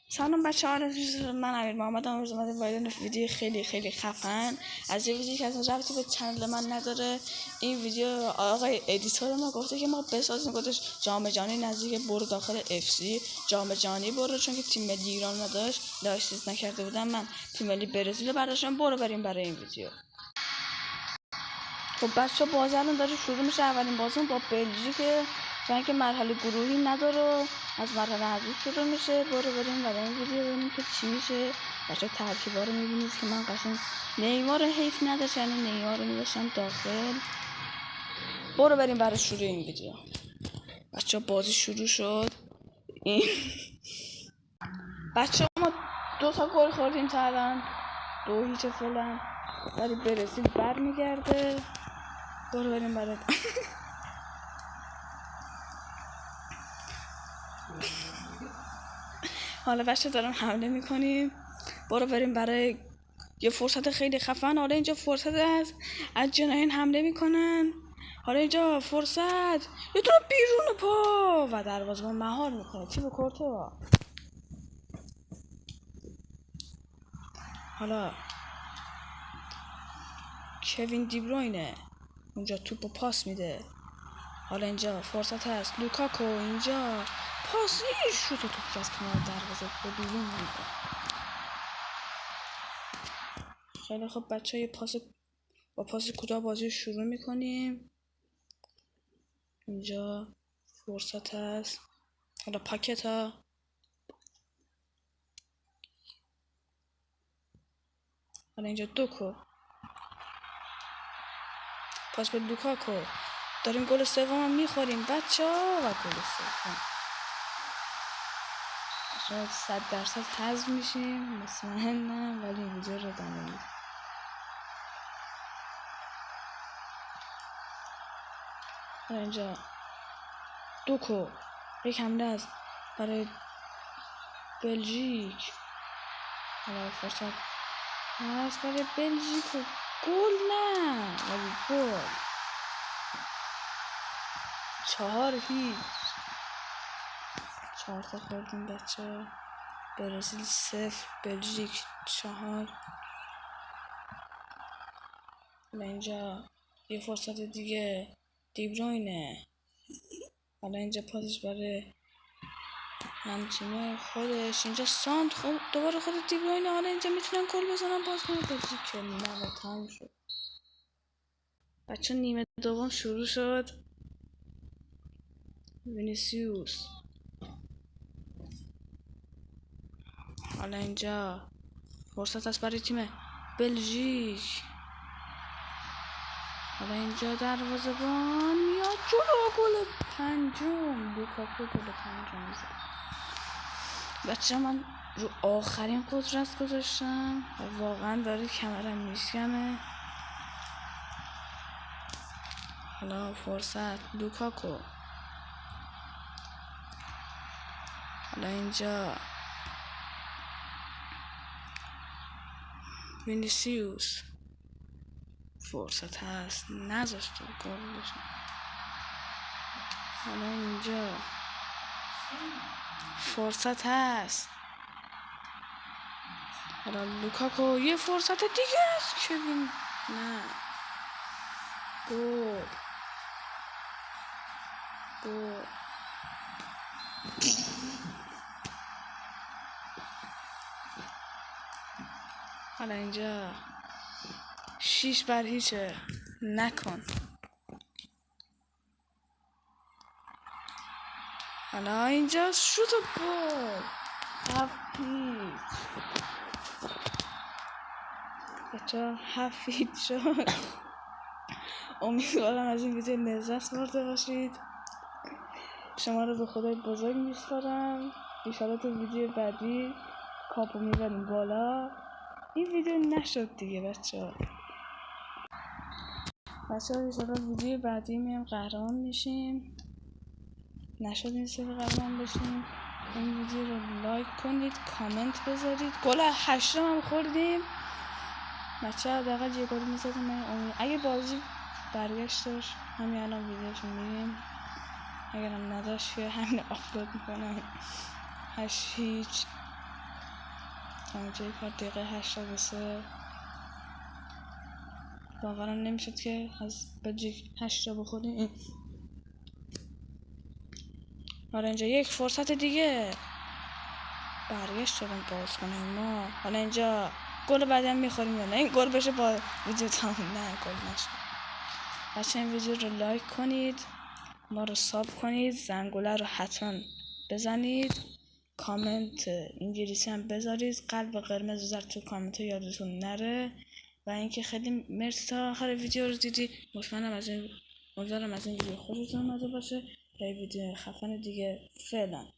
سلام بچه ها، من امیر محمد امروز اومدم وارد ویدیو خیلی خفن از یه ویدیو که اصلا ربطی به چنل من نداره. این ویدیو آقای ادیتور ما گفته که ما بسازیم، گفتش جام جهانی نزدیک برو داخل اف سی، جام جهانی برو، چون که تیم ملی ایران نداشت چیز نکرده بودم، من تیم ملی برزیل برداشتم، برو بریم برای این ویدیو. خب بچه بازی الان داره شروع میشه. اولین بازیمون با بلژیک، چون که مرحله گروهی نداره، از مرحله اول شروع میشه. برو بریم برای این ویدیو ببینیم که چی میشه. بچه ترکیبا رو میبینید که من قشنگ نیمار حیف نداشت، یعنی نیمار رو میذاشتم داخل. برو بریم برای شروع این ویدیو. بچه بازی شروع شد. این بچه ما 2 تا گل خوردیم تا الان، 2-0 فعلا، ولی برزیل برمیگرده. برو بریم برای حالا بچه دارم حمله میکنیم. برو بریم برای یه فرصت خیلی خفن. حالا اینجا فرصت از جناین حمله میکنن. حالا اینجا فرصت یه دونه بیرون پا و دروازه‌بان مهار میکنه تیم کورتوا. حالا کوین دیبروینه اونجا توپو پاس میده. حالا اینجا فرصت هست، لوکاکو اینجا پاس، شوت توپ که از کنار دروازه به بیرون میده. خیلی خب بچه ها، با پاس کوتاه بازی شروع میکنیم. اینجا فرصت هست، حالا پاکت ها، حالا اینجا دوکو پاس به لوکاکو. داریم گل سوم هم میخوریم بچه ها، و گل سوم شاید 100% حذف میشیم، مطمئنم، ولی اینجا رو ادامه میدیم. اینجا دوکو یک حمله است برای بلژیک. حالا فرصت هست برای بلژیک و گل نه، ولی گل 4-0. 4 تا خوردیم بچه. برزیل 0 بلژیک 4. حالا اینجا یه فرصت دیگه، دیبروینه. حالا اینجا پاسش برای همچینه خودش، اینجا سانت، خب دوباره خود دیبروینه. حالا اینجا میتونن گل بزنن، باز کنه بلژیک که نه، تموم شد بچه. نیمه دوم شروع شد. وینیسیوس، حالا اینجا فرصت است برای تیم بلژیک. حالا اینجا دروازه‌بان میاد جلو، گل پنجم لوکاکو، گل پنجم میزد. بچه من رو آخرین قدرت گذاشتم و واقعا داره کمرم میشکنه. حالا فرصت لوکاکو. حالا اینجا وینیسیوس، فرصت هست، نذاشت گل بشه. حالا اینجا فرصت هست، حالا لوکاکو یه فرصت دیگه است، کوین نه، گل. حالا اینجا 6-0 نکن. حالا اینجا شوت و گل 7-0. بچه 7-0 شد. امیدوارم از این ویدیو لذت برده باشید. شما رو به خدای بزرگ میسپارم. انشالله تو ویدیو بعدی کاپو میبریم بالا. این ویدیو نشد دیگه بچه ها انشالله ویدیو بعدی میم قهرمان میشیم. نشد این سری قهرمان بشیم. این ویدیو رو لایک کنید، کامنت بذارید. گل 8 هم خوردیم بچه ها، حداقل یه گل میزدیم. اگه بازی برگشت داشت همین الان ویدیوشو میریم، اگرم نداشت که همین آپلود میکنم. 8-0 اینجا کار دقیقه 83. باورم نمیشد که از بلژیک 8 بخوریم. حالا اینجا یک فرصت دیگه برگشت شدن باز کنیم ما. حالا اینجا گل بعدی هم میخوریم یا نه این گل بشه با ویدیو تمام. نه گل نشد. بچه این ویدیو رو لایک کنید، ما رو ساب کنید، زنگوله رو حتما بزنید، کامنت انگلیسی هم بذارید، قلب قرمز بذار تو کامنت یادتون نره. و اینکه خیلی مرسی تا آخر ویدیو رو دیدی. مطمئنم از این ویدیو خوشتون اومده باشه. تا ویدیو خفن دیگه فعلا.